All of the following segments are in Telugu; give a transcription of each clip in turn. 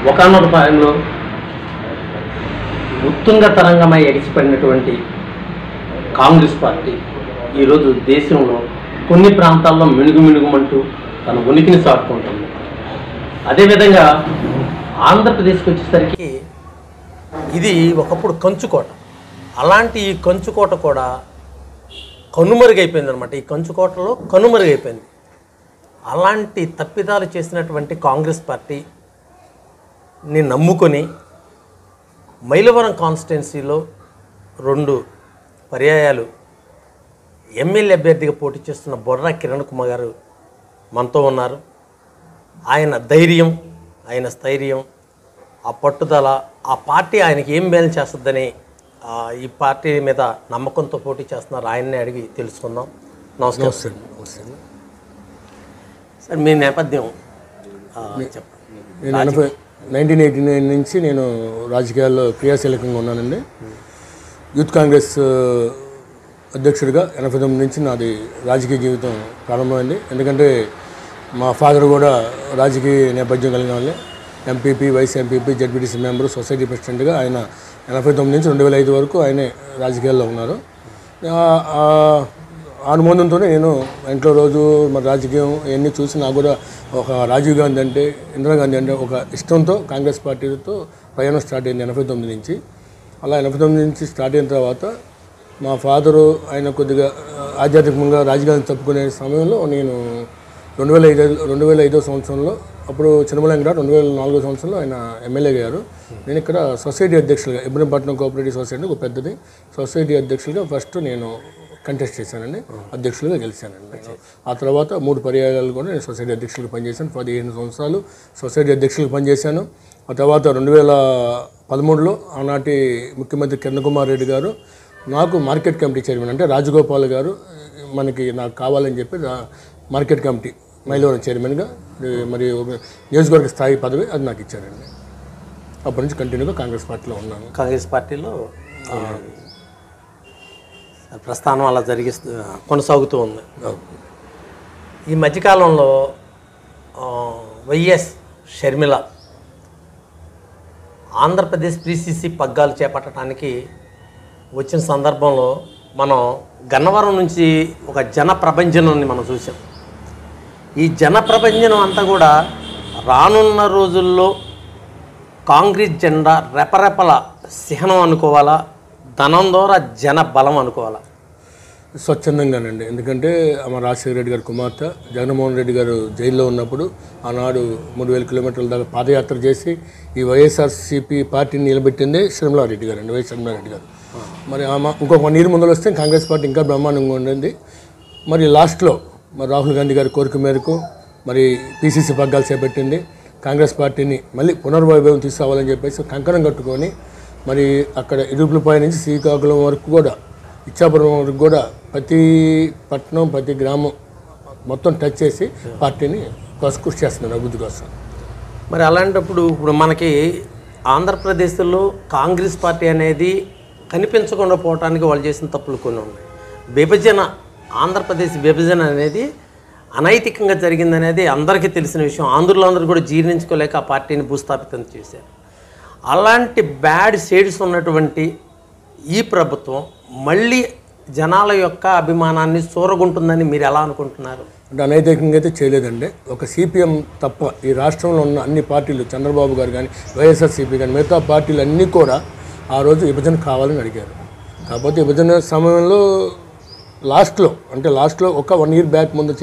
ఒకానొక టైంలో ఉత్తుంగ తరంగమై ఎగిసిపడినటువంటి కాంగ్రెస్ పార్టీ ఈరోజు దేశంలో కొన్ని ప్రాంతాల్లో మినుగుమంటూ తన ఉనికిని చాటుకుంటుంది. అదేవిధంగా ఆంధ్రప్రదేశ్కి వచ్చేసరికి ఇది ఒకప్పుడు కంచుకోట. అలాంటి ఈ కంచుకోట కూడా కనుమరుగైపోయింది అనమాట. ఈ కంచుకోటలో కనుమరుగైపోయింది. అలాంటి తప్పిదాలు చేసినటువంటి కాంగ్రెస్ పార్టీని నమ్ముకొని మైలవరం కాన్స్టిట్యున్సీలో 2 పర్యాయాలు ఎమ్మెల్యే అభ్యర్థిగా పోటీ చేస్తున్న బొర్రా కిరణ్ కుమార్ గారు మనతో ఉన్నారు. ఆయన ధైర్యం, ఆయన స్థైర్యం, ఆ పట్టుదల, ఆ పార్టీ ఆయనకి ఏం మేలు చేస్తుందని ఈ పార్టీ మీద నమ్మకంతో పోటీ చేస్తున్నారు. ఆయన్నే అడిగి తెలుసుకుందాం. నమస్కారం సార్. మీ నేపథ్యం చెప్పండి. 1989 నుంచి నేను రాజకీయాల్లో క్రియాశీలకంగా ఉన్నానండి. యూత్ కాంగ్రెస్ అధ్యక్షుడిగా 89 నుంచి నాది రాజకీయ జీవితం ప్రారంభమైంది. ఎందుకంటే మా ఫాదర్ కూడా రాజకీయ నేపథ్యం కలిగిన వాళ్ళే. MPP, vice MPP, ZPTC member, society ప్రెసిడెంట్గా ఆయన 89 నుంచి 2005 వరకు ఆయనే రాజకీయాల్లో ఉన్నారు. అనుబంధంతోనే నేను ఇంట్లో రోజు మరి రాజకీయం ఇవన్నీ చూసి నాకు కూడా ఒక రాజీవ్ గాంధీ అంటే, ఇందిరాగాంధీ అంటే ఒక ఇష్టంతో కాంగ్రెస్ పార్టీతో ప్రయాణం స్టార్ట్ అయింది 89 నుంచి. అలా 89 నుంచి స్టార్ట్ అయిన తర్వాత మా ఫాదరు ఆయన కొద్దిగా ఆధ్యాత్మికంగా రాజకీయాన్ని తప్పుకునే సమయంలో నేను 2005 సంవత్సరంలో, అప్పుడు చిన్నమలంగడ 2004 సంవత్సరంలో ఆయన ఎమ్మెల్యే గారు. నేను ఇక్కడ సొసైటీ అధ్యక్షులుగా, ఇబ్రహీంపట్నం కోఆపరేటివ్ సొసైటీ ఒక పెద్దది సొసైటీ అధ్యక్షులుగా ఫస్ట్ నేను కంటెస్ట్ చేశానండి. అధ్యక్షులుగా గెలిచానండి. ఆ తర్వాత 3 పర్యాయాలు కూడా నేను సొసైటీ అధ్యక్షులుగా పనిచేశాను. 15 సంవత్సరాలు సొసైటీ అధ్యక్షులుగా పనిచేశాను. ఆ తర్వాత 2013లో ఆనాటి ముఖ్యమంత్రి కిరణ్ కుమార్ రెడ్డి గారు నాకు మార్కెట్ కమిటీ చైర్మన్, అంటే రాజగోపాల్ గారు నాకు కావాలని చెప్పి మార్కెట్ కమిటీ మైలవరం చైర్మన్గా మరి నియోజకవర్గ స్థాయి పదవి అది నాకు ఇచ్చారండి. అప్పటి నుంచి కంటిన్యూగా కాంగ్రెస్ పార్టీలో ఉన్నాను. కాంగ్రెస్ పార్టీలో ప్రస్థానం అలా కొనసాగుతూ ఉంది. ఈ మధ్యకాలంలో వైఎస్ షర్మిల ఆంధ్రప్రదేశ్ PCC పగ్గాలు చేపట్టడానికి వచ్చిన సందర్భంలో మనం గన్నవరం నుంచి ఒక జన ప్రభంజనాన్ని మనం చూసాం. ఈ జన ప్రభంజనం అంతా కూడా రానున్న రోజుల్లో కాంగ్రెస్ జెండా రెపరెపల సిహనం అనుకోవాలా, ధనం ద్వారా జన బలం అనుకోవాలా? స్వచ్ఛందంగానండి. ఎందుకంటే మా రాజశేఖర రెడ్డి గారి కుమార్తె జగన్మోహన్ రెడ్డి గారు జైల్లో ఉన్నప్పుడు ఆనాడు 3000 కిలోమీటర్ల దాకా పాదయాత్ర చేసి ఈ వైఎస్ఆర్సీపీ పార్టీని నిలబెట్టిందే షర్మిలారెడ్డి గారు అండి, వైఎస్ షర్మిలారెడ్డి గారు. మరి ఇంకొక 1 ఇయర్ ముందర వస్తే కాంగ్రెస్ పార్టీ ఇంకా బ్రహ్మాండంగా ఉండేది. మరి లాస్ట్లో మరి రాహుల్ గాంధీ గారి కోరిక మేరకు మరి PCC పగ్గాలు చేపట్టింది. కాంగ్రెస్ పార్టీని మళ్ళీ పునర్వైభవం తీసుకురావాలని చెప్పేసి కంకణం కట్టుకొని మరి అక్కడ ఇరుపులపై నుంచి శ్రీకాకుళం వరకు కూడా, ఇచ్చాపురం వరకు కూడా ప్రతి పట్టణం, ప్రతి గ్రామం మొత్తం టచ్ చేసి పార్టీని కృషి చేస్తున్నారు అభివృద్ధి కోసం. మరి అలాంటప్పుడు ఇప్పుడు మనకి ఆంధ్రప్రదేశ్లో కాంగ్రెస్ పార్టీ అనేది కనిపించకుండా పోవటానికి వాళ్ళు చేసిన తప్పులు కొన్ని ఉన్నాయి. ఆంధ్రప్రదేశ్ విభజన అనేది అనైతికంగా జరిగిందనేది అందరికీ తెలిసిన విషయం. ఆంధ్రులు అందరూ కూడా జీర్ణించుకోలేక ఆ పార్టీని భూస్థాపితం చేశారు. అలాంటి బ్యాడ్ షేడ్స్ ఉన్నటువంటి ఈ ప్రభుత్వం మళ్ళీ జనాల యొక్క అభిమానాన్ని చూరగొంటుందని మీరు ఎలా అనుకుంటున్నారు? అంటే అనైతికంగా అయితే చేయలేదండి. ఒక CPM తప్ప ఈ రాష్ట్రంలో ఉన్న అన్ని పార్టీలు, చంద్రబాబు గారు కానీ, వైఎస్ఆర్సీపీ కానీ, మిగతా పార్టీలు అన్నీ కూడా ఆ రోజు విభజన కావాలని అడిగారు. కాకపోతే విభజన సమయంలో లాస్ట్లో ఒక 1 ఇయర్ బ్యాక్ ముందు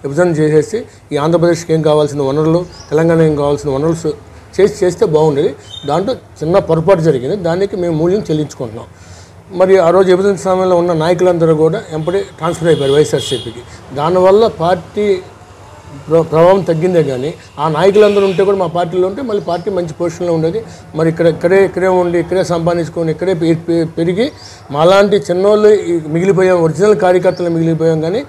విభజన చేసేసి ఈ ఆంధ్రప్రదేశ్కి ఏం కావాల్సిన వనరులు, తెలంగాణ ఏం కావాల్సిన వనరులు చేస్తే బాగుండేది. దాంట్లో చిన్న పొరపాటు జరిగింది. దానికి మేము మూల్యం చెల్లించుకుంటున్నాం. మరి ఆ రోజు విభజన సమయంలో ఉన్న నాయకులందరూ కూడా ఎంపటి ట్రాన్స్ఫర్ అయిపోయారు వైఎస్ఆర్సీపీకి. దానివల్ల పార్టీ ప్రభావం తగ్గిందే కానీ ఆ నాయకులందరూ ఉంటే కూడా, మా పార్టీలో ఉంటే మళ్ళీ పార్టీ మంచి పొజిషన్లో ఉండేది. మరి ఇక్కడే ఉండి, ఇక్కడే సంపాదించుకొని, ఇక్కడే పెరిగి మాలాంటి చిన్నోళ్ళు మిగిలిపోయాం, ఒరిజినల్ కార్యకర్తలు మిగిలిపోయాం. కానీ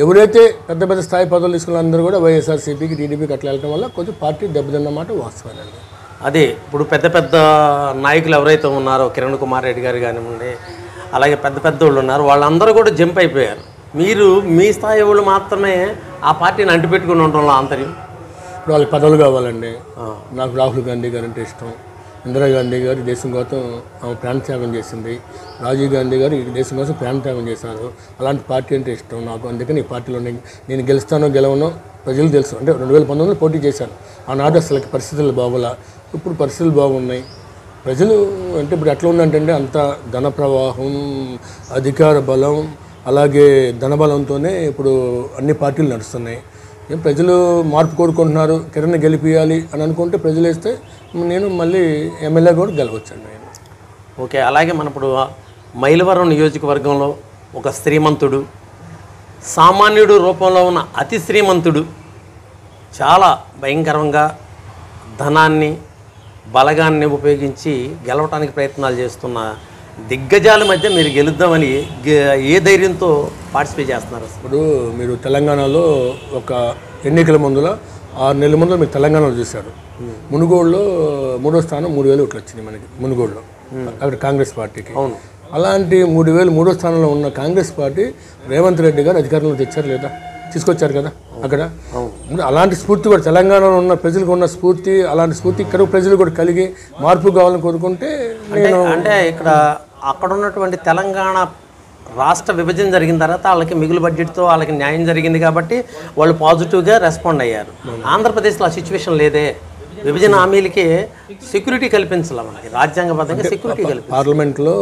ఎవరైతే పెద్ద స్థాయి పదవులు తీసుకున్న అందరూ కూడా వైఎస్ఆర్సీపీకి, టీడీపీకి అట్లా వెళ్ళడం వల్ల కొంచెం పార్టీ దెబ్బతిన్నమాట వాస్తవాలండి. అదే ఇప్పుడు పెద్ద నాయకులు ఎవరైతే ఉన్నారో, కిరణ్ కుమార్ రెడ్డి గారు కానివ్వండి, అలాగే పెద్ద వాళ్ళు ఉన్నారు, వాళ్ళందరూ కూడా జంప్ అయిపోయారు. మీరు మీ స్థాయి వాళ్ళు మాత్రమే ఆ పార్టీని అంటిపెట్టుకుని ఉండడంలో ఆంతర్యం. ఇప్పుడు వాళ్ళకి పదవులు కావాలండి. నాకు రాహుల్ గాంధీ గారు అంటే ఇష్టం. ఇందిరాగాంధీ గారు ఈ దేశం కోసం ఆమె ప్రాణత్యాగం చేసింది. రాజీవ్ గాంధీ గారు ఈ దేశం కోసం ప్రాణత్యాగం చేశారు. అలాంటి పార్టీ అంటే ఇష్టం నాకు. అందుకని ఈ పార్టీలో నేను గెలుస్తానో గెలవనో ప్రజలు తెలుసు. అంటే 2019లో పోటీ చేశాను. ఆనాడు అసలు పరిస్థితులు బాగోలా. ఇప్పుడు పరిస్థితులు బాగున్నాయి. ప్రజలు అంటే ఇప్పుడు ఎట్లా ఉందంటే అంత ధన ప్రవాహం, అధికార బలం, అలాగే ధనబలంతోనే ఇప్పుడు అన్ని పార్టీలు నడుస్తున్నాయి. ప్రజలు మార్పు కోరుకుంటున్నారు. కిరణ్ గెలిపియాలి అని అనుకుంటే ప్రజలు వేస్తే నేను మళ్ళీ ఎమ్మెల్యే కూడా గెలవచ్చండి. నేను ఓకే. అలాగే మన ఇప్పుడు మైలవరం నియోజకవర్గంలో ఒక శ్రీమంతుడు, సామాన్యుడు రూపంలో ఉన్న అతి శ్రీమంతుడు, చాలా భయంకరంగా ధనాన్ని బలగాన్ని ఉపయోగించి గెలవటానికి ప్రయత్నాలు చేస్తున్న దిగ్గజాల మధ్య మీరు గెలుద్దామని ఏ ధైర్యంతో పార్టిసిపేట్ చేస్తున్నారు? ఇప్పుడు మీరు తెలంగాణలో ఒక ఎన్నికల ముందులో 6 నెలల ముందు మీరు తెలంగాణలో చూశారు. మునుగోడులో 3వ స్థానం 3,000 ఓట్లు వచ్చినాయి మనకి మునుగోడులో, అక్కడ కాంగ్రెస్ పార్టీకి. అవును. అలాంటి 3,000 3వ స్థానంలో ఉన్న కాంగ్రెస్ పార్టీ రేవంత్ రెడ్డి గారు అధికారంలో తెచ్చారు లేదా? తీసుకొచ్చారు కదా అక్కడ. అలాంటి స్ఫూర్తి కూడా తెలంగాణలో ఉన్న ప్రజలకు ఉన్న స్ఫూర్తి, అలాంటి స్ఫూర్తి ఇక్కడ ప్రజలు కూడా కలిగి మార్పు కావాలని కోరుకుంటే అంటే ఇక్కడ అక్కడ ఉన్నటువంటి తెలంగాణ రాష్ట్ర విభజన జరిగిన తర్వాత వాళ్ళకి మిగులు బడ్జెట్తో వాళ్ళకి న్యాయం జరిగింది కాబట్టి వాళ్ళు పాజిటివ్గా రెస్పాండ్ అయ్యారు. ఆంధ్రప్రదేశ్లో ఆ సిచ్యువేషన్ లేదే. విభజన హామీలకి సెక్యూరిటీ కల్పించాలి, మనకి రాజ్యాంగబద్ధంగా సెక్యూరిటీ కల్పించాలి. పార్లమెంట్లో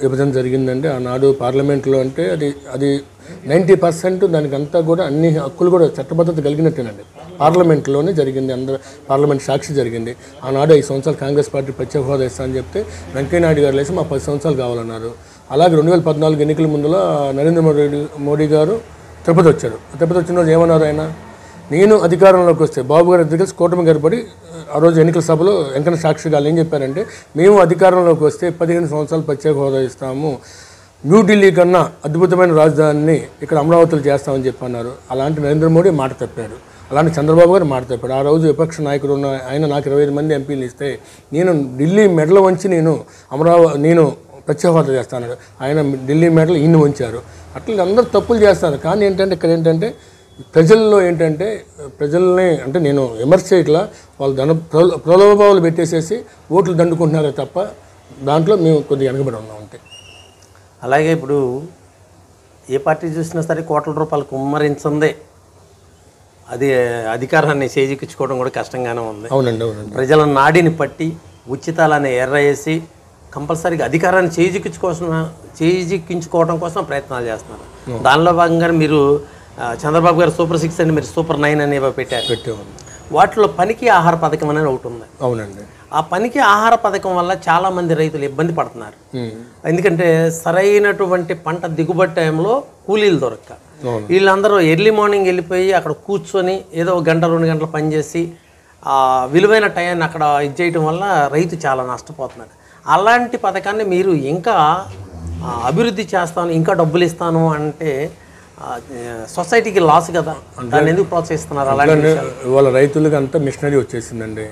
విభజన జరిగిందంటే ఆనాడు పార్లమెంట్లో అంటే అది 90% దానికి అంతా కూడా అన్ని హక్కులు కూడా చట్టబద్ధత కలిగినట్టేనండి. పార్లమెంట్లోనే జరిగింది. అందరూ పార్లమెంట్ సాక్షి జరిగింది. ఆనాడు 5 సంవత్సరాలు కాంగ్రెస్ పార్టీ ప్రత్యేక హోదా ఇస్తా అని చెప్తే వెంకయ్యనాయుడు గారు లేసి మా 10 సంవత్సరాలు కావాలన్నారు. అలాగే 2014 ఎన్నికల ముందులో నరేంద్ర మోడీ గారు తిరుపతి వచ్చారు. తిరుపతి వచ్చిన రోజు ఏమన్నారు ఆయన? నేను అధికారంలోకి వస్తే బాబు గారు కలిసి కూటమి గడపడి ఆ రోజు ఎన్నికల సభలో వెంకన్న సాక్షి గారు ఏం చెప్పారంటే, మేము అధికారంలోకి వస్తే 15 సంవత్సరాలు ప్రత్యేక హోదా ఇస్తాము, న్యూఢిల్లీ కన్నా అద్భుతమైన రాజధానిని ఇక్కడ అమరావతిలో చేస్తామని చెప్పన్నారు. అలాంటి నరేంద్ర మోడీ మాట తప్పాడు. అలాంటి చంద్రబాబు గారు మాట తప్పాడు. ఆ రోజు విపక్ష నాయకుడు ఉన్న ఆయన నాకు 25 మంది ఎంపీలు ఇస్తే నేను ఢిల్లీ మెడలు వంచి నేను ప్రత్యేక హోదా చేస్తాను. ఆయన ఢిల్లీ మెడలు ఈయన వంచారు. అట్లా అందరూ తప్పులు చేస్తారు. కానీ ఏంటంటే ఇక్కడ ఏంటంటే ప్రజల్లో ఏంటంటే ప్రజల్ని అంటే నేను విమర్శ చేయట్లా, వాళ్ళు ప్రలోభాలు పెట్టేసేసి ఓట్లు దండుకుంటున్నారే తప్ప దాంట్లో మేము కొద్దిగా వెనకబడి ఉన్నాం అంతే. అలాగే ఇప్పుడు ఏ పార్టీ చూసినా సరే కోట్ల రూపాయలు కుమ్మరించిందే అది అధికారాన్ని చేజిక్కించుకోవడం కూడా కష్టంగానే ఉంది. అవునండి, అవునండి. ప్రజల నాడిని పట్టి ఉచితాలని ఎర్రవేసి కంపల్సరీగా అధికారాన్ని చేజిక్కించుకోవడం కోసం ప్రయత్నాలు చేస్తున్నారు. దానిలో భాగంగా మీరు చంద్రబాబు గారు సూపర్ 6 అని మీరు సూపర్ 9 అని పెట్టారు. వాటిలో పనికి ఆహార పథకం అనేది ఒకటి ఉంది. అవునండి. ఆ పనికి ఆహార పథకం వల్ల చాలామంది రైతులు ఇబ్బంది పడుతున్నారు. ఎందుకంటే సరైనటువంటి పంట దిగుబడి టైంలో కూలీలు దొరక్క వీళ్ళందరూ ఎర్లీ మార్నింగ్ వెళ్ళిపోయి అక్కడ కూర్చొని ఏదో 1 గంట 2 గంటలు పనిచేసి ఆ విలువైన టైంని అక్కడ ఇది చేయటం వల్ల రైతు చాలా నష్టపోతున్నాడు. అలాంటి పథకాన్ని మీరు ఇంకా అభివృద్ధి చేస్తాను, ఇంకా డబ్బులు ఇస్తాను అంటే సొసైటీకి లాస్ కదా, దాన్ని ఎందుకు ప్రోత్సహిస్తున్నారు? అలాంటి ఇవాళ రైతులకి అంతా మిషనరీ వచ్చేసిందండి.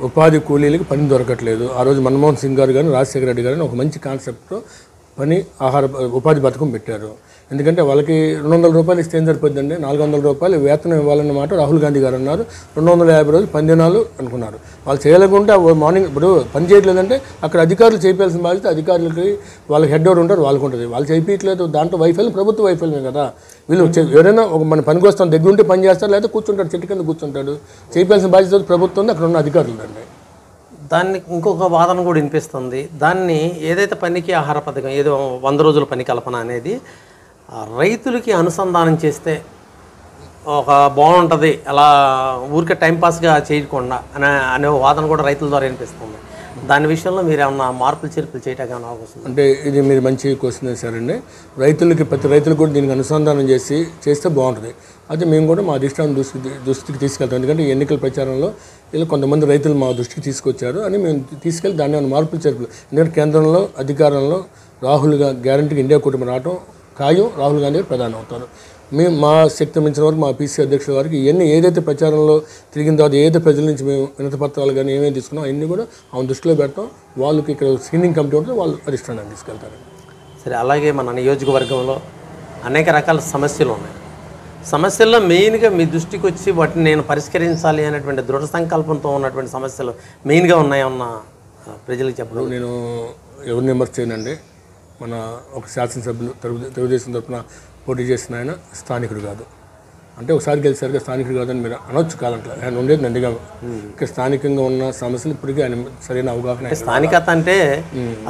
ఉపాధి కూలీలకి పని దొరకట్లేదు. ఆ రోజు మన్మోహన్ సింగ్ గారు కానీ రాజశేఖర రెడ్డి గారు ఒక మంచి కాన్సెప్ట్తో ఉపాధి పథకం పెట్టారు. ఎందుకంటే వాళ్ళకి 200 రూపాయలు ఇస్తే ఏం సరిపోద్దండి, 400 రూపాయలు వేతనం ఇవ్వాలన్నమాట రాహుల్ గాంధీ గారు అన్నారు. 250 రోజులు 10 దినాలు అనుకున్నారు. వాళ్ళు చేయలేకుంటే మార్నింగ్ ఇప్పుడు పని చేయట్లేదంటే అక్కడ అధికారులు చేయాల్సిన బాధ్యత అధికారులకి, వాళ్ళకి హెడ్ ఎవరు ఉంటారు వాళ్ళకు ఉంటుంది. వాళ్ళు చేయట్లేదు, దాంట్లో వైఫల్యం ప్రభుత్వ వైఫల్యమే కదా. వీళ్ళు ఎవరైనా ఒక మన పనికి వస్తాం దగ్గర ఉంటే పని చేస్తారు, లేకపోతే కూర్చుంటాడు, చెట్టు కింద కూర్చుంటాడు. చేయాల్సిన బాధ్యత ప్రభుత్వం ఉంది, అక్కడ ఉన్న అధికారులు అండి. దాన్ని ఇంకొక వాదన కూడా వినిపిస్తుంది. దాన్ని ఏదైతే పనికి ఆహార పథకం ఏదో 100 రోజుల పని కల్పన అనేది రైతులకి అనుసంధానం చేస్తే ఒక బాగుంటుంది, అలా ఊరికే టైంపాస్గా చేయకుండా అనే వాదన కూడా రైతుల ద్వారా వినిపిస్తుంది. దాని విషయంలో మీరు ఏమన్నా మార్పులు చేర్పులు చేయడానికి అవకాశం? అంటే ఇది మీరు మంచి క్వశ్చన్ వేశారండి. ప్రతి రైతులకు కూడా దీనికి అనుసంధానం చేస్తే బాగుంటుంది. అయితే మేము కూడా మా అధిష్టానం దృష్టికి తీసుకెళ్తాం. ఎందుకంటే ఎన్నికల ప్రచారంలో ఇలా కొంతమంది రైతులు మా దృష్టికి తీసుకొచ్చారు అని మేము తీసుకెళ్ళి దాన్ని ఏమైనా మార్పులు చేర్పులు. ఎందుకంటే కేంద్రంలో అధికారంలో గ్యారంటీకి ఇండియా కూటమి రావటం ఖాయం, రాహుల్ గాంధీ గారు ప్రధాని అవుతారు. మేము మా శక్తి మించిన వరకు మా పీసీ అధ్యక్షుల వారికి ఇవన్నీ ఏదైతే ప్రచారంలో తిరిగిన తర్వాత ఏదైతే ప్రజల నుంచి మేము వినతి పత్రాలు కానీ ఏమేమి తీసుకున్నాం అవన్నీ కూడా ఆమె దృష్టిలో పెడతాం. వాళ్ళకి ఇక్కడ స్క్రీనింగ్ కమిటీ ఉంటుంది, వాళ్ళు అధిష్టానాన్ని తీసుకెళ్తారు. సరే, అలాగే మన నియోజకవర్గంలో అనేక రకాల సమస్యలు ఉన్నాయి. సమస్యల్లో మెయిన్గా మీ దృష్టికి వచ్చి వాటిని నేను పరిష్కరించాలి అనేటువంటి దృఢ సంకల్పంతో ఉన్నటువంటి సమస్యలు మెయిన్గా ఉన్నాయన్న ప్రజలకు చెప్పడం. నేను ఎవరిని విమర్శ చేయనండి. మన ఒక శాసనసభ్యులు తెలుగుదేశం తరఫున పోటీ చేసిన ఆయన స్థానికుడు కాదు. అంటే ఒకసారి గెలిచారుగా స్థానికుడు కాదని మీరు అనొచ్చు కాదంటే ఆయన ఉండేది నందిగామ. ఇక్కడ స్థానికంగా ఉన్న సమస్యలు ఇప్పటికీ ఆయన సరైన అవగాహన. స్థానికత అంటే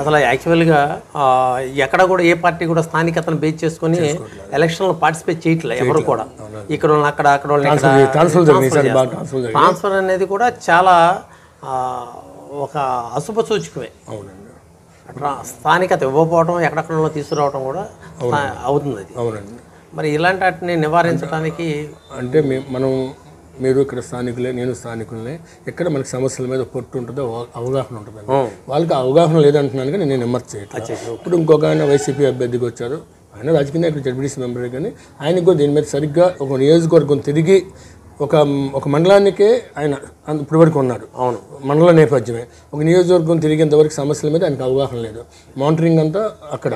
అసలు యాక్చువల్గా ఎక్కడ కూడా ఏ పార్టీ కూడా స్థానికతను బేస్ చేసుకొని ఎలక్షన్లో పార్టిసిపేట్ చేయట్లేదు ఎవరు కూడా. ఇక్కడ వాళ్ళని అక్కడ, అక్కడ వాళ్ళని ట్రాన్స్ఫర్ అనేది కూడా చాలా ఒక అశుభ సూచకమే. అవునండి. స్థానికత ఇవ్వకపోవడం, ఎక్కడెక్కడ తీసుకురావడం కూడా అవుతుంది అది. అవునండి. మరి ఇలాంటి వాటిని నివారించడానికి అంటే మీరు ఇక్కడ స్థానికులే, నేను స్థానికులనే, ఎక్కడ మనకి సమస్యల మీద పొట్టు ఉంటుందో అవగాహన ఉంటుందండి. వాళ్ళకి అవగాహన లేదంటున్నాను కానీ నేను విమర్శ చేయట్లేదు. ఇప్పుడు ఇంకొక ఆయన వైసీపీ అభ్యర్థికి వచ్చారు, ఆయన రాజకీయంగా ఇక్కడ జడ్పీటీసీ మెంబరే, కానీ ఆయనకు కూడా దీని మీద సరిగ్గా ఒక నియోజకవర్గం తిరిగి ఒక మండలానికే ఆయన ఇప్పటి వరకు ఉన్నాడు. అవును, మండల నేపథ్యమే. ఒక నియోజకవర్గం తిరిగేంతవరకు సమస్యల మీద ఆయనకు అవగాహన లేదు. మానిటరింగ్ అంతా అక్కడ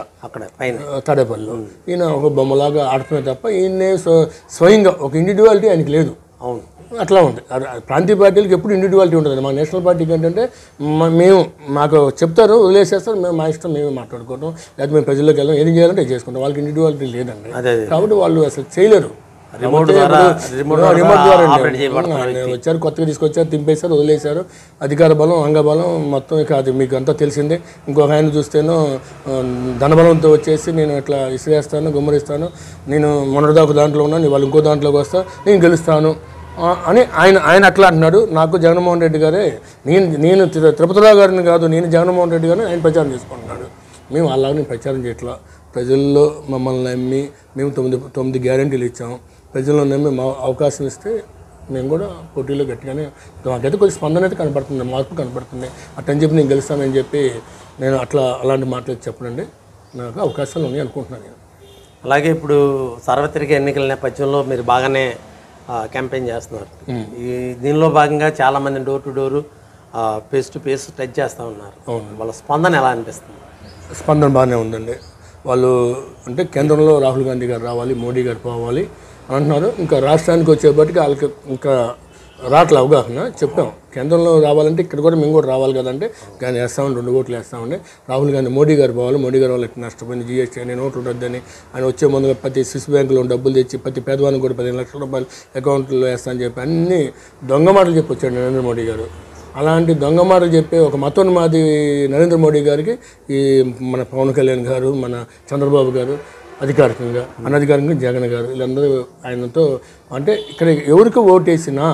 పైన తాడేపల్లిలో ఈయన ఒక బొమ్మలాగా ఆడుతున్నా తప్ప ఈయన స్వయంగా ఒక ఇండివిజువాలిటీ ఆయనకి లేదు. అవును, అట్లా ఉంది. ప్రాంతీయ పార్టీలకు ఎప్పుడు ఇండివిజువాలిటీ ఉంటుంది. మా నేషనల్ పార్టీకి ఏంటంటే మాకు చెప్తారు, వదిలేసేస్తారు, మేము మా ఇష్టం మేమే మాట్లాడుకోవడం, లేకపోతే మేము ప్రజల్లోకి వెళ్ళాం, ఏం చేయాలంటే చేసుకుంటాం. వాళ్ళకి ఇండివిజువాలిటీ లేదండి. కాబట్టి వాళ్ళు అసలు చేయలేరు. రిమోట్ ద్వారా వచ్చారు, కొత్తగా తీసుకొచ్చారు, తింపేశారు, వదిలేశారు. అధికార బలం, అంగబలం మొత్తం ఇక అది మీకు అంతా తెలిసిందే. ఇంకొక ఆయన చూస్తేనో ధనబలంతో వచ్చేసి నేను ఇట్లా ఇసిరేస్తాను, గుమ్మరిస్తాను, నేను మొన్నటిదాకా దాంట్లో ఉన్నాను, వాళ్ళు ఇంకో దాంట్లోకి వస్తా, నేను గెలుస్తాను అని ఆయన అట్లా అంటున్నాడు. నాకు జగన్మోహన్ రెడ్డి గారే, నేను తిరుపతిరావు గారిని కాదు, నేను జగన్మోహన్ రెడ్డి గారిని ఆయన ప్రచారం చేసుకుంటున్నాడు. మేము అలాగే ప్రచారం చేయట్లా. ప్రజల్లో మమ్మల్ని నమ్మి మేము 9 గ్యారెంటీలు ఇచ్చాము. ప్రజల్లో నమ్మి మా అవకాశం ఇస్తే మేము కూడా పోటీలో గట్టిగానే, మాకైతే కొద్ది స్పందన అయితే కనపడుతుంది, మార్పు కనపడుతుంది. అట్టని చెప్పి నేను గెలుస్తానని చెప్పి నేను అలాంటి మాటలు చెప్పనండి. నాకు అవకాశాలు ఉన్నాయి అనుకుంటున్నాను నేను. అలాగే ఇప్పుడు సార్వత్రిక ఎన్నికల నేపథ్యంలో మీరు బాగానే క్యాంపెయిన్ చేస్తున్నారు. దీనిలో భాగంగా చాలామంది door to door, face to face touch చేస్తూ ఉన్నారు. వాళ్ళ స్పందన ఎలా అనిపిస్తుంది? స్పందన బాగానే ఉందండి. వాళ్ళు అంటే కేంద్రంలో రాహుల్ గాంధీ గారు రావాలి, మోడీ గారు పోవాలి అంటున్నారు. ఇంకా రాష్ట్రానికి వచ్చేప్పటికి వాళ్ళకి ఇంకా రాట్ల అవగాహన. చెప్పాం కేంద్రంలో రావాలంటే ఇక్కడ కూడా మేము కూడా రావాలి కదంటే, కానీ వేస్తామండి, 2 ఓట్లు వేస్తామండి. రాహుల్ గాంధీ మోడీ గారు పోవాలి, మోడీ గారు వాళ్ళకి నష్టపోయింది, జీఎస్టీ అని, నోట్లు రద్దని, ఆయన వచ్చే ముందుగా ప్రతి స్విస్ బ్యాంకులో డబ్బులు తెచ్చి ప్రతి పేదవానికి కూడా 15 లక్షల రూపాయలు అకౌంట్లో వేస్తామని చెప్పి అన్ని దొంగ మాటలు చెప్పి వచ్చాడు నరేంద్ర మోడీ గారు. అలాంటి దొంగ మాటలు చెప్పే ఒక మతోన్మాది నరేంద్ర మోడీ గారికి ఈ మన పవన్ కళ్యాణ్ గారు, మన చంద్రబాబు గారు అధికారికంగా, అనధికారికంగా జగన్ గారు, వీళ్ళందరూ ఆయనతో అంటే ఇక్కడ ఎవరికి ఓటేసినా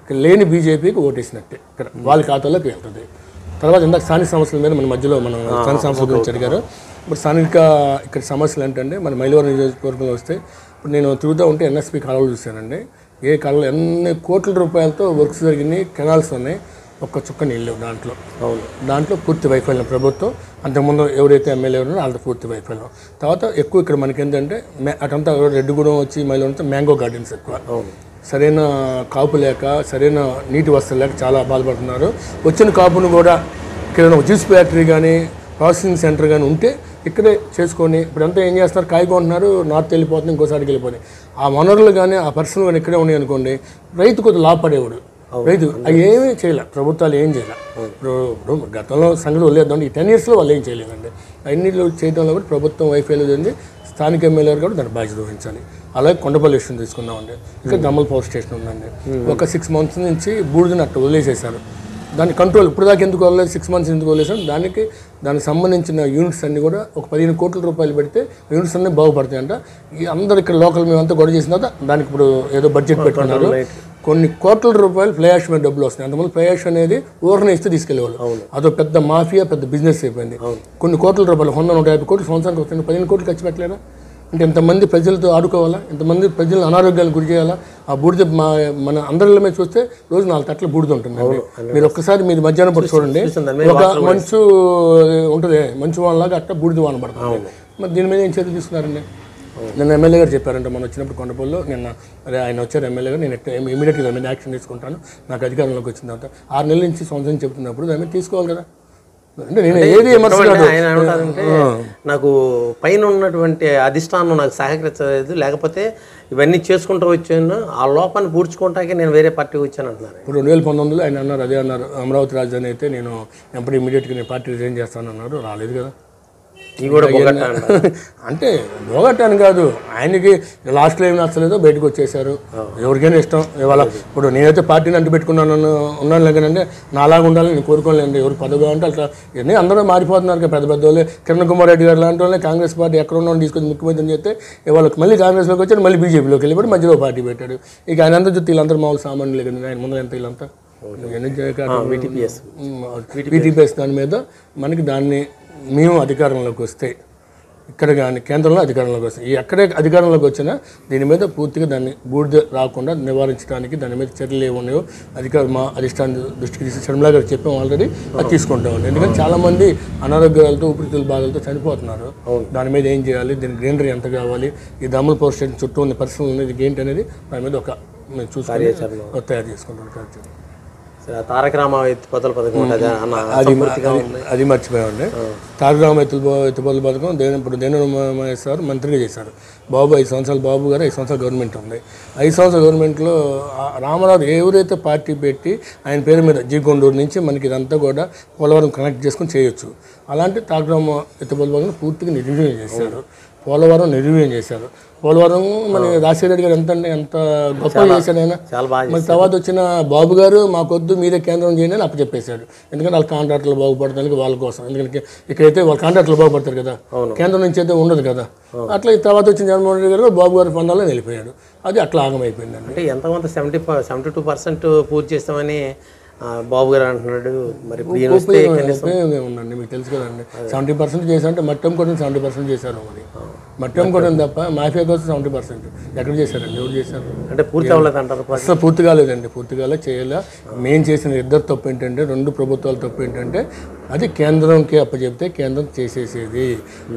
ఇక్కడ లేని బీజేపీకి ఓటేసినట్టే ఇక్కడ వాళ్ళ ఖాతాలోకి వెళ్తుంది. తర్వాత ఇందాక స్థానిక సమస్యల మీద మన మధ్యలో మనం స్థానిక సమస్యల గురించి అడిగారు. ఇప్పుడు స్థానిక ఇక్కడ సమస్యలు ఏంటంటే మన మైలవరం నియోజకవర్గంలో వస్తే ఇప్పుడు నేను తిరుగుతూ ఉంటే ఎన్ఎస్పీ కాలువలు చూశానండి. ఏ కాలువలు ఎన్ని కోట్ల రూపాయలతో వర్క్స్ జరిగినాయి, కెనాల్స్ ఉన్నాయి, ఒక్క చుక్క నీళ్ళు దాంట్లో పూర్తి వైఫల్యం ప్రభుత్వం. అంతకుముందు ఎవరైతే ఎమ్మెల్యే ఉన్నారో వాళ్ళతో పూర్తి వైఫల్యం. తర్వాత ఎక్కువ ఇక్కడ మనకి ఏంటంటే అటంతా రెడ్డిగూడెం వచ్చి మైలవరంతో మ్యాంగో గార్డెన్స్ ఎక్కువ, సరైన కాపు లేక, సరైన నీటి వసతులు లేక చాలా బాధపడుతున్నారు. వచ్చిన కాపును కూడా ఇక్కడ జ్యూస్ ఫ్యాక్టరీ కానీ, ప్రాసెసింగ్ సెంటర్ కానీ ఉంటే ఇక్కడే చేసుకొని, ఇప్పుడంతా ఏం చేస్తున్నారు, కాయకుంటున్నారు, నార్త్ వెళ్ళిపోతుంది, ఇంకోసారికి వెళ్ళిపోతుంది. ఆ వనరులు కానీ ఆ పరిశ్రమలు కానీ ఇక్కడే ఉన్నాయి అనుకోండి, రైతు కొద్దిగా లాభపడేవాడు. రైతు అవి ఏమీ చేయలే, ప్రభుత్వాలు ఏం చేయలే. ఇప్పుడు గతంలో సంగతి వదిలేద్దాం, ఈ 10 yearsలో వాళ్ళు ఏం చేయలేదండి. అన్నింటిలో చేయడంలో కూడా ప్రభుత్వం వైఫల్యం ఉంది. స్థానిక ఎమ్మెల్యేలు కూడా దాన్ని బాధ్యత వహించాలి. అలాగే కొండపల్లి విషయం తీసుకున్నామండి. ఇక్కడ దమ్మల్ పవర్ స్టేషన్ ఉందండి. ఒక 6 months నుంచి బూడిదని అట్లా వదిలేసేసారు. దాని కంట్రోల్ ఇప్పుడు దాకా ఎందుకు వదలేదు, 6 months ఎందుకు వదిలేసారు, దానికి సంబంధించిన యూనిట్స్ అన్నీ కూడా ఒక 15 కోట్ల రూపాయలు పెడితే యూనిట్స్ అన్నీ బాగుపడతాయంట. అందరు ఇక్కడ లోకల్ మేమంతా గొడవ చేసిన తర్వాత దానికి ఇప్పుడు ఏదో బడ్జెట్ పెట్టుకున్నారు. కొన్ని కోట్ల రూపాయలు ఫ్లై యాష్ మీద డబ్బులు వస్తున్నాయి. అంతమంది ఫ్లై యాష్ అనేది ఊరిని ఇస్తే తీసుకెళ్ళేవాళ్ళు. అదో పెద్ద మాఫియా, పెద్ద బిజినెస్ అయిపోయింది. కొన్ని కోట్ల రూపాయలు 100-150 కోట్లు సంవత్సరానికి వస్తుంది. 15 కోట్లు ఖర్చు పెట్టలేదా? అంటే ఎంతమంది ప్రజలతో ఆడుకోవాలా, ఎంతమంది ప్రజలను అనారోగ్యాలు గురి చేయాలా? ఆ బూడిద మన అందరిలో మీద చూస్తే రోజు 4 తట్ల బూడిద ఉంటుంది. మీరు ఒక్కసారి మీరు మధ్యాహ్నం పూట చూడండి, ఒక మంచు ఉంటుంది, మంచు వానలాగా అట్లా బూడిద వాన పడుతుంది. మరి దీని మీద ఏం చర్య తీసుకున్నారండి? నిన్న ఎమ్మెల్యే గారు చెప్పారంటే, మనం వచ్చినప్పుడు కొండపల్లిలో నిన్న ఆయన వచ్చారు ఎమ్మెల్యే గారు, నేను ఇమీడియట్గా దాని మీద యాక్షన్ తీసుకుంటాను, నాకు అధికారంలోకి వచ్చిన తర్వాత 6 నెలల నుంచి సంవత్సరం చెప్తున్నప్పుడు దాని మీద తీసుకోవాలి కదా. అంటే నేను ఏది విమర్శ కాదు. ఆయన ఏమంటారంటే నాకు పైన ఉన్నటువంటి అధిష్టానం నాకు సహకరించలేదు, లేకపోతే ఇవన్నీ చేసుకుంటూ వచ్చాను, ఆ లోపాన్ని పూడ్చుకుంటాకే నేను వేరే పార్టీకి వచ్చాను అంటున్నారు. ఇప్పుడు 2019లో ఆయన అన్నారు, అదే అన్నారు, అమరావతి రాజధాని అయితే నేను ఎప్పుడు ఇమీడియట్గా నేను పార్టీ రిజైన్ చేస్తాను అన్నారు. రాలేదు కదా. ఇది కూడా బొగట్టా అంటారు. అంటే బోగట్టాను కాదు, ఆయనకి లాస్ట్లో ఏమి నచ్చలేదో బయటకు వచ్చేసారు. ఎవరికైనా ఇష్టం. ఇవాళ ఇప్పుడు నేనైతే పార్టీని అంటు పెట్టుకున్నాను ఉన్నాను లేకంటే నాలాగా ఉండాలని నేను కోరుకోలేండి. ఎవరు పదవి అంటే అట్లా ఇవన్నీ అందరూ మారిపోతున్నారు కదా. పెద్ద పెద్ద వాళ్ళే కిరణ్ కుమార్ రెడ్డి గారు లాంటి వాళ్ళే కాంగ్రెస్ పార్టీ ఎక్కడ ఉన్నాను తీసుకొని ముఖ్యమంత్రి చేస్తే ఇవాళ మళ్ళీ కాంగ్రెస్లోకి వచ్చాడు, మళ్ళీ బీజేపీలోకి వెళ్ళిపోయి మధ్యలో పార్టీ పెట్టాడు. ఇక ఆయన అంతా చూస్తే వీళ్ళందరూ మామూలు సామాన్యులే కదా. ఆయన ముందు ఎంత వీళ్ళంతా వీటీపీఎస్ దాని మీద మనకి దాన్ని మేము అధికారంలోకి వస్తే ఇక్కడ కానీ కేంద్రంలో అధికారంలోకి వస్తాయి, ఎక్కడే అధికారంలోకి వచ్చినా దీని మీద పూర్తిగా దాన్ని బూడిద రాకుండా నివారించడానికి దాని మీద చర్యలు ఏమున్నాయో మా అధిష్టాన దృష్టికి తీసి షర్మిలా గారు చెప్పాము ఆల్రెడీ, అది తీసుకుంటామండి. ఎందుకంటే చాలామంది అనారోగ్యాలతో ఊపిరితిత్తుల బాధలతో చనిపోతున్నారు. దాని మీద ఏం చేయాలి, దీనికి గ్రీనరీ ఎంత కావాలి, ఈ దమ్ముల పవర్ స్టేషన్ చుట్టూ ఉన్న పరిశ్రమలు అనేది ఏంటి అనేది దాని మీద ఒక మేము చూసుకొని తయారు చేసుకుంటాం. తారక రామారావు ఎత్తిపోతల పథకం అది మర్చిపోయామండి. తారక రామారావు ఎత్తిపోతల పథకం ఇప్పుడు దేనిసారు మంత్రిగా చేశారు. బాబు 5 సంవత్సరాలు, బాబు గారు 5 సంవత్సరాలు గవర్నమెంట్ ఉంది. 5 సంవత్సరాల గవర్నమెంట్లో రామారావు ఎవరైతే పార్టీ పెట్టి ఆయన పేరు మీద జీకొండూరు నుంచి మనకి ఇదంతా కూడా పోలవరం కనెక్ట్ చేసుకొని చేయొచ్చు. అలాంటి తారక రామారావు ఎత్తిపోతల పథకం పూర్తిగా నిర్వీర్యం చేశారు. పోలవరం నిర్వీర్యం చేశారు. పోలవరం మన రాజశేఖర రెడ్డి గారు ఎంత గొప్ప చేశాడు ఆయన. మరి తర్వాత వచ్చిన బాబు గారు మాకొద్దు మీరే కేంద్రం చేయండి అని అప్పచెప్పేశాడు. ఎందుకంటే వాళ్ళ కాంట్రాక్టర్లు బాగుపడడానికి వాళ్ళ కోసం. ఎందుకంటే ఇక్కడైతే వాళ్ళ కాంట్రాక్టర్లు బాగుపడతారు కదా, కేంద్రం నుంచి అయితే ఉండదు కదా. అట్లా తర్వాత వచ్చిన జగన్మోహన్ రెడ్డి గారు బాబు గారి ఫండాలో వెళ్ళిపోయాడు. అది అట్లా ఆగమైపోయిందండి. అంటే ఎంతమంది 72% పూర్తి చేస్తామని బాబు గారు అంటున్నాడు. మరి ఉందండి, మీకు తెలుసు కదండి. 70% చేశారంటే మట్టం కూడా 70% చేశారు. మరి మట్టం కూడా తప్ప మాఫియా కోసం 70% ఎక్కడ చేశారండి, ఎవరు చేశారు అంటే పూర్తి అవ్వలేదు అంటారు. అసలు పూర్తి కాలేదండి, పూర్తిగా చేయాలా. మేము చేసిన ఇద్దరు తప్పు ఏంటంటే, 2 ప్రభుత్వాల తప్పు ఏంటంటే అది కేంద్రంకి అప్పచెప్తే కేంద్రం చేసేసేది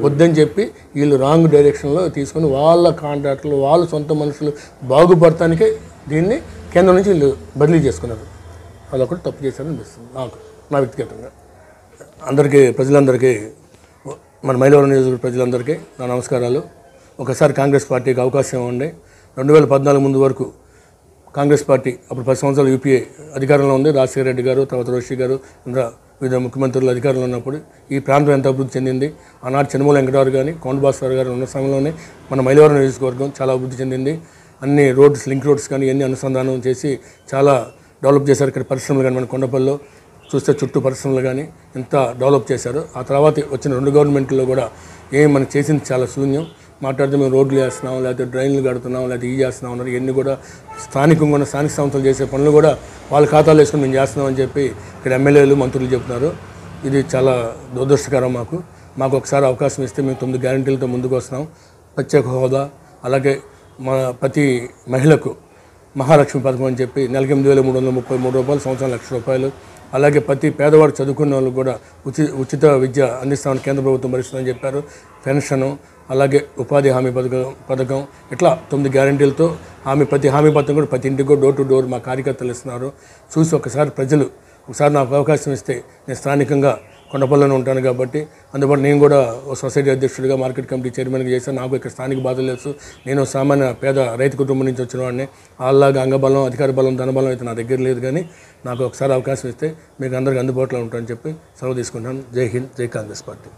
వద్దని చెప్పి వీళ్ళు రాంగ్ డైరెక్షన్లో తీసుకొని వాళ్ళ కాంట్రాక్టర్లు వాళ్ళ సొంత మనుషులు బాగుపడటానికే దీన్ని కేంద్రం నుంచి వీళ్ళు బదిలీ చేసుకున్నారు. అదొకటి తప్పు చేశారని అనిపిస్తుంది నాకు, నా వ్యక్తిగతంగా. అందరికీ ప్రజలందరికీ, మన మైలవరం నియోజకవర్గ ప్రజలందరికీ నా నమస్కారాలు. ఒకసారి కాంగ్రెస్ పార్టీకి అవకాశం ఇవ్వండి. 2014 ముందు వరకు కాంగ్రెస్ పార్టీ అప్పుడు 10 సంవత్సరాలు యూపీఏ అధికారంలో ఉంది. రాజశేఖర రెడ్డి గారు, తర్వాత రోషి గారు, వివిధ ముఖ్యమంత్రులు అధికారంలో ఉన్నప్పుడు ఈ ప్రాంతం ఎంత అభివృద్ధి చెందింది. ఆనాడు చెన్నమూల వెంకటరావు కానీ కోండబాస్వారి గారు ఉన్న సమయంలోనే మన మైలవరం నియోజకవర్గం చాలా అభివృద్ధి చెందింది. అన్ని రోడ్స్, లింక్ రోడ్స్ కానీ ఇవన్నీ అనుసంధానం చేసి చాలా డెవలప్ చేశారు. ఇక్కడ పరిశ్రమలు కానీ మన కొండపల్లిలో చూస్తే చుట్టూ పరిశ్రమలు కానీ ఎంత డెవలప్ చేశారు. ఆ తర్వాత వచ్చిన 2 గవర్నమెంట్లో కూడా మనకు చేసింది చాలా శూన్యం. మాట్లాడితే మేము రోడ్లు వేస్తున్నాం, లేకపోతే డ్రైన్లు కడుతున్నాం, లేకపోతే చేస్తున్నాం అన్నారు. ఇవన్నీ కూడా స్థానికంగా ఉన్న స్థానిక సంస్థలు చేసే పనులు కూడా వాళ్ళ ఖాతాలు వేసుకొని మేము చేస్తున్నామని చెప్పి ఇక్కడ ఎమ్మెల్యేలు, మంత్రులు చెప్తున్నారు. ఇది చాలా దురదృష్టకరం. మాకు ఒకసారి అవకాశం ఇస్తే మేము 9 గ్యారెంటీలతో ముందుకు వస్తున్నాం. ప్రత్యేక హోదా, అలాగే మన ప్రతి మహిళకు మహాలక్ష్మి పథకం అని చెప్పి నెలకి 8,333 రూపాయలు, సంవత్సరం ₹1,00,000. అలాగే ప్రతి పేదవాడు చదువుకున్న వాళ్ళకు కూడా ఉచిత విద్య అందిస్తామని కేంద్ర ప్రభుత్వం భరిస్తుందని చెప్పారు. పెన్షను, అలాగే ఉపాధి హామీ పథకం ఇట్లా 9 గ్యారెంటీలతో ప్రతి హామీ పథకం కూడా ప్రతి ఇంటికి డోర్ టు డోర్ మా కార్యకర్తలు ఇస్తున్నారు. చూసి ఒకసారి ప్రజలు నాకు అవకాశం ఇస్తే నేను స్థానికంగా కొండపల్లిలో ఉంటాను కాబట్టి అందుబాటు నేను కూడా సొసైటీ అధ్యక్షుడిగా, మార్కెట్ కమిటీ చైర్మన్గా చేశాను. నాకు ఇక్కడ స్థానిక బాధలు తెలుసు. నేను సామాన్య పేద రైతు కుటుంబం నుంచి వచ్చిన వాడిని. అలాగా అంగబలం, అధికార బలం, ధనబలం అయితే నా దగ్గర లేదు. కానీ నాకు ఒకసారి అవకాశం ఇస్తే మీకు అందరికీ అందుబాటులో ఉంటానని చెప్పి సెలవు తీసుకుంటాను. జై హింద్, జై కాంగ్రెస్ పార్టీ.